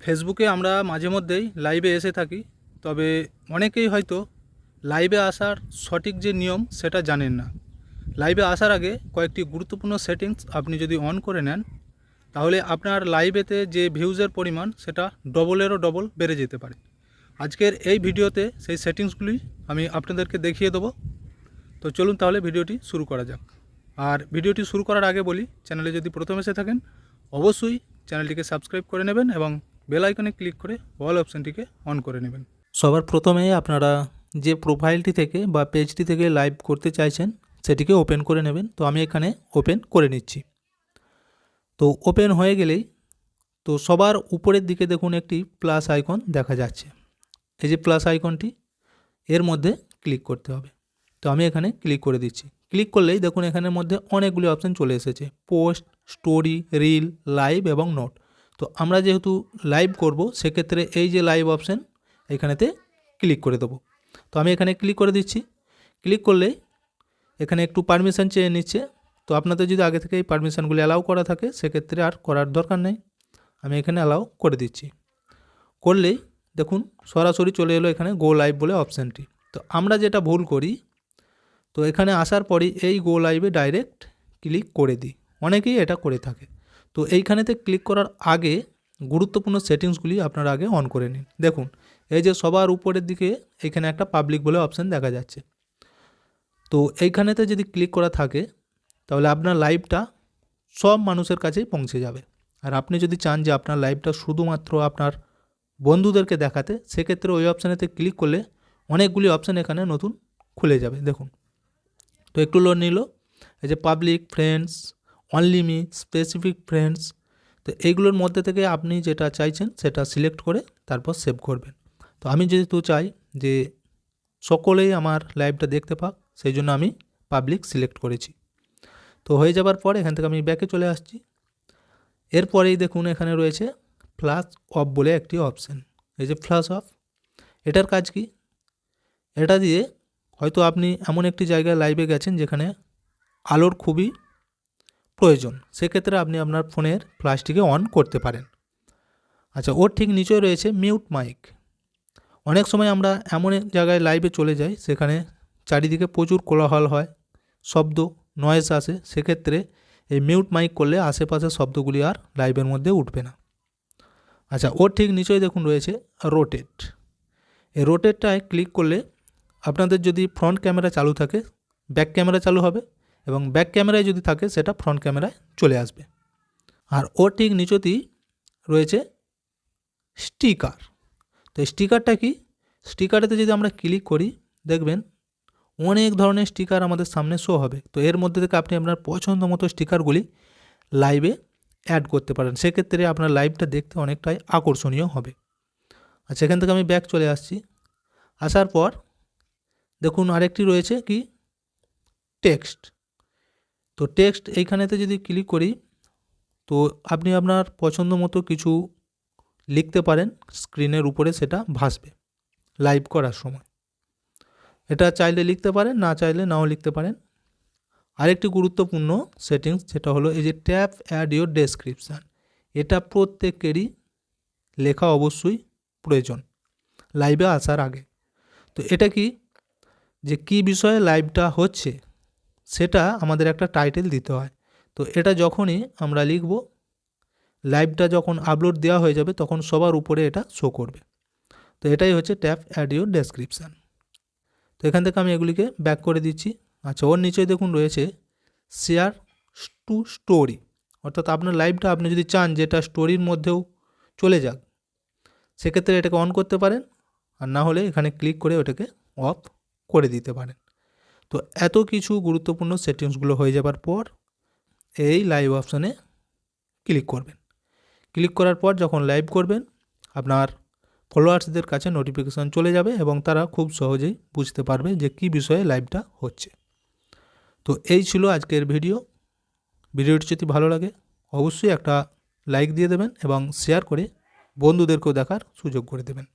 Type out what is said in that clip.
ফেসবুকে আমরা মাঝে মধ্যেই লাইভে এসে থাকি, তবে অনেকেই হয়তো লাইভে আসার সঠিক যে নিয়ম সেটা জানেন না। লাইভে আসার আগে কয়েকটি গুরুত্বপূর্ণ সেটিংস আপনি যদি অন করে নেন, তাহলে আপনার লাইভেতে যে ভিউজের পরিমাণ সেটা ডবলেরও ডবল বেড়ে যেতে পারে। আজকের এই ভিডিওতে সেই সেটিংসগুলি আমি আপনাদেরকে দেখিয়ে দেবো। তো চলুন তাহলে ভিডিওটি শুরু করা যাক। আর ভিডিওটি শুরু করার আগে বলি, চ্যানেলে যদি প্রথম এসে থাকেন অবশ্যই চ্যানেলটিকে সাবস্ক্রাইব করে নেবেন এবং বেল আইকনে ক্লিক করে অল অপশানটিকে অন করে নেবেন। সবার প্রথমে আপনারা যে প্রোফাইলটি থেকে বা পেজটি থেকে লাইভ করতে চাইছেন সেটিকে ওপেন করে নেবেন। তো আমি এখানে ওপেন করে নিচ্ছি। তো ওপেন হয়ে গেলেই তো সবার উপরের দিকে দেখুন একটি প্লাস আইকন দেখা যাচ্ছে। এই যে প্লাস আইকনটি, এর মধ্যে ক্লিক করতে হবে। তো আমি এখানে ক্লিক করে দিচ্ছি। ক্লিক করলেই দেখুন এখানের মধ্যে অনেকগুলি অপশান চলে এসেছে: পোস্ট, স্টোরি, রিল, লাইভ এবং নোট। তো আমরা যেহেতু লাইভ করব, সেক্ষেত্রে এই যে লাইভ অপশান এখানেতে ক্লিক করে দেবো। তো আমি এখানে ক্লিক করে দিচ্ছি। ক্লিক করলে এখানে একটু পারমিশন চেয়ে নিচ্ছে। তো আপনাদের যদি আগে থেকে এই পারমিশনগুলি অ্যালাউ করা থাকে, সেক্ষেত্রে আর করার দরকার নেই। আমি এখানে অ্যালাউ করে দিচ্ছি। করলেই দেখুন সরাসরি চলে এলো এখানে গো লাইভ বলে অপশানটি। তো আমরা যেটা ভুল করি, তো এখানে আসার পরই এই গো লাইভে ডাইরেক্ট ক্লিক করে দিই। অনেকেই এটা করে থাকে। তো এইখানেতে ক্লিক করার আগে গুরুত্বপূর্ণ সেটিংসগুলি আপনারা আগে অন করে নিন। দেখুন এই যে সবার উপরের দিকে এখানে একটা পাবলিক বলে অপশান দেখা যাচ্ছে। তো এইখানেতে যদি ক্লিক করা থাকে, তাহলে আপনার লাইভটা সব মানুষের কাছেই পৌঁছে যাবে। আর আপনি যদি চান যে আপনার লাইভটা শুধুমাত্র আপনার বন্ধুদেরকে দেখাতে, সেক্ষেত্রে ওই অপশানেতে ক্লিক করলে অনেকগুলি অপশান এখানে নতুন খুলে যাবে। দেখুন তো একটু লোড নিল। এই যে public, friends, only me, specific friends. তো এইগুলোর মধ্যে থেকে আপনি যেটা চাইছেন সেটা সিলেক্ট করে তারপর সেভ করবেন। তো আমি যেহেতু চাই যে সকলেই আমার লাইভটা দেখতে পাক, সেই জন্য আমি পাবলিক সিলেক্ট করেছি। তো হয়ে যাবার পর এখান থেকে আমি ব্যাকে চলে আসছি। এরপরেই দেখুন এখানে রয়েছে ফ্ল্যাশ অফ বলে একটি অপশান। এই যে ফ্ল্যাশ অফ, এটার কাজ কি? এটা দিয়ে হয়তো আপনি এমন একটি জায়গায় লাইভে গেছেন যেখানে আলোর খুবই প্রয়োজন, সেক্ষেত্রে আপনি আপনার ফোনের ফ্ল্যাশটিকে অন করতে পারেন। আচ্ছা, ওর ঠিক নিচে রয়েছে মিউট মাইক। অনেক সময় আমরা এমন এক জায়গায় লাইভে চলে যাই, সেখানে চারিদিকে প্রচুর কোলাহল হয়, শব্দ, নয়েজ আসে। সেক্ষেত্রে এই মিউট মাইক করলে আশেপাশের শব্দগুলি আর লাইভের মধ্যে উঠবে না। আচ্ছা, ওর ঠিক নিচেই দেখুন রয়েছে রোটেট। এই রোটেটটায় ক্লিক করলে আপনাদের যদি ফ্রন্ট ক্যামেরা চালু থাকে, ব্যাক ক্যামেরা চালু হবে, এবং ব্যাক ক্যামেরায় যদি থাকে সেটা ফ্রন্ট ক্যামেরায় চলে আসবে। আর ওর ঠিক নিচেতেই রয়েছে স্টিকার। তো স্টিকারটা কি? স্টিকারেতে যদি আমরা ক্লিক করি, দেখবেন অনেক ধরনের স্টিকার আমাদের সামনে শো হবে। তো এর মধ্যে থেকে আপনি আপনার পছন্দ মতো স্টিকারগুলি লাইভে অ্যাড করতে পারেন। সেক্ষেত্রে আপনার লাইভটা দেখতে অনেকটাই আকর্ষণীয় হবে। আর সেখান থেকে আমি ব্যাক চলে আসছি। আসার পর দেখুন আরেকটি রয়েছে কি, টেক্সট। তো টেক্সট এইখানেতে যদি ক্লিক করি, তো আপনি আপনার পছন্দ মতো কিছু লিখতে পারেন, স্ক্রিনের উপরে সেটা ভাসবে লাইভ করার সময়। এটা চাইলে লিখতে পারেন, না চাইলে নাও লিখতে পারেন। আরেকটি গুরুত্বপূর্ণ সেটিংস যেটা হলো এই যে ট্যাপ অ্যাড ইউর ডেসক্রিপশান। এটা প্রত্যেকেরই লেখা অবশ্যই প্রয়োজন লাইভে আসার আগে। তো এটা কি, যে কী বিষয়ে লাইভটা হচ্ছে সেটা আমাদের একটা টাইটেল দিতে হয়। তো এটা যখনই আমরা লিখব, লাইভটা যখন আপলোড দেওয়া হয়ে যাবে, তখন সবার উপরে এটা শো করবে। তো এটাই হচ্ছে ট্যাপ অ্যাড ইউর ডেসক্রিপশান। তো এখান থেকে আমি এগুলিকে ব্যাক করে দিচ্ছি। আচ্ছা, ওর নিচে দেখুন রয়েছে শেয়ার টু স্টোরি। অর্থাৎ আপনার লাইভটা আপনি যদি চান যে এটা স্টোরির মধ্যেও চলে যাক, সেক্ষেত্রে এটাকে অন করতে পারেন, আর না হলে এখানে ক্লিক করে ওটাকে অফ করে দিতে পারেন। তো এত কিছু গুরুত্বপূর্ণ সেটিংসগুলো হয়ে যাবার পর এই লাইভ অপশানে ক্লিক করবেন। ক্লিক করার পর যখন লাইভ করবেন, আপনার ফলোয়ার্সদের কাছে নোটিফিকেশান চলে যাবে এবং তারা খুব সহজেই বুঝতে পারবে যে কী বিষয়ে লাইভটা হচ্ছে। তো এই ছিল আজকের ভিডিও। ভিডিওটি যদি ভালো লাগে অবশ্যই একটা লাইক দিয়ে দেবেন এবং শেয়ার করে বন্ধুদেরকেও দেখার সুযোগ করে দেবেন।